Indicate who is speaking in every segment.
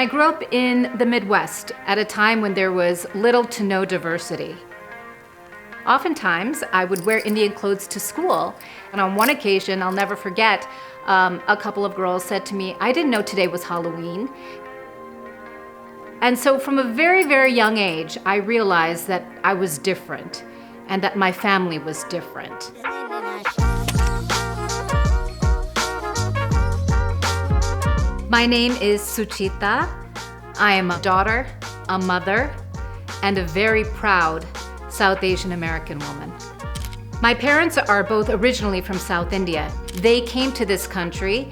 Speaker 1: I grew up in the Midwest at a time when there was little to no diversity. Oftentimes, I would wear Indian clothes to school, and on one occasion, I'll never forget, a couple of girls said to me, "I didn't know today was Halloween." And so from a very, very young age, I realized that I was different and that my family was different. My name is Suchita. I am a daughter, a mother, and a very proud South Asian American woman. My parents are both originally from South India. They came to this country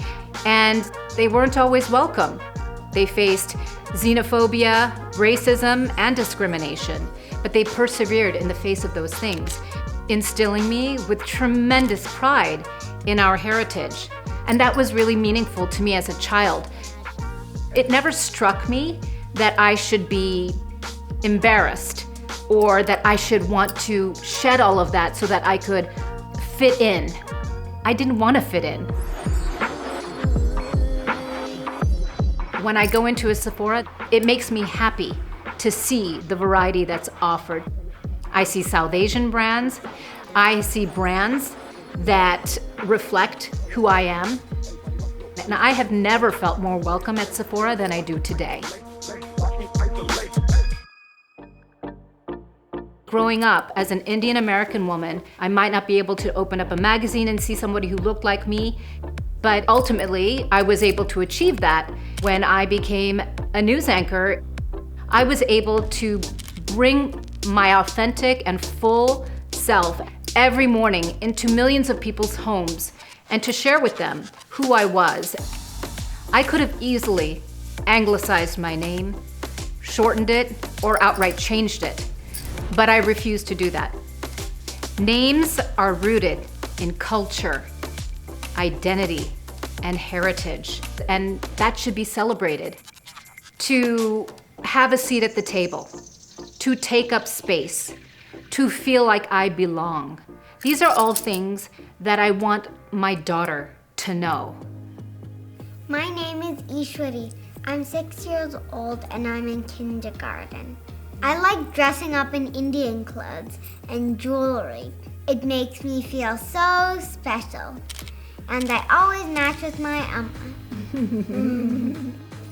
Speaker 1: and they weren't always welcome. They faced xenophobia, racism, and discrimination, but they persevered in the face of those things, instilling me with tremendous pride in our heritage. And that was really meaningful to me as a child. It never struck me that I should be embarrassed or that I should want to shed all of that so that I could fit in. I didn't want to fit in. When I go into a Sephora, it makes me happy to see the variety that's offered. I see South Asian brands. I see brands that reflect who I am. And I have never felt more welcome at Sephora than I do today. Growing up as an Indian American woman, I might not be able to open up a magazine and see somebody who looked like me, but ultimately I was able to achieve that when I became a news anchor. I was able to bring my authentic and full self every morning into millions of people's homes and to share with them who I was. I could have easily anglicized my name, shortened it, or outright changed it, but I refused to do that. Names are rooted in culture, identity, and heritage, and that should be celebrated. To have a seat at the table, to take up space, to feel like I belong. These are all things that I want my daughter to know.
Speaker 2: My name is Ishwari. I'm 6 years old and I'm in kindergarten. I like dressing up in Indian clothes and jewelry. It makes me feel so special. And I always match with my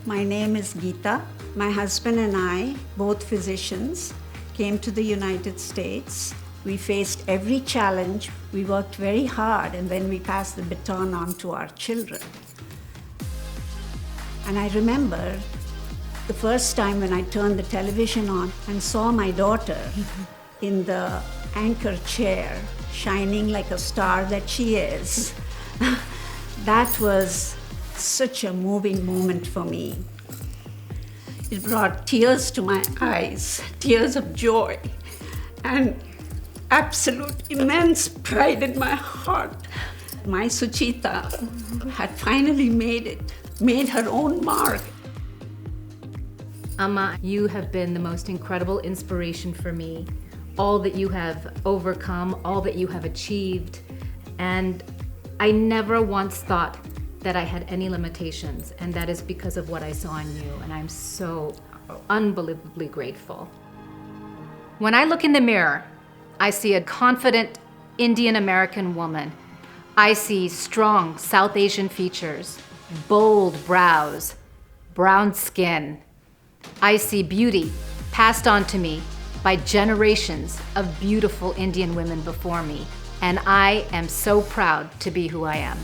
Speaker 3: My name is Geeta. My husband and I, both physicians, came to the United States. We faced every challenge. We worked very hard, and then we passed the baton on to our children. And I remember the first time when I turned the television on and saw my daughter in the anchor chair, shining like a star that she is. That was such a moving moment for me. It brought tears to my eyes, tears of joy, and absolute immense pride in my heart. My Suchita had finally made her own mark.
Speaker 1: Amma, you have been the most incredible inspiration for me. All that you have overcome, all that you have achieved, and I never once thought that I had any limitations, and that is because of what I saw in you, and I'm so unbelievably grateful. When I look in the mirror, I see a confident Indian American woman. I see strong South Asian features, bold brows, brown skin. I see beauty passed on to me by generations of beautiful Indian women before me, and I am so proud to be who I am.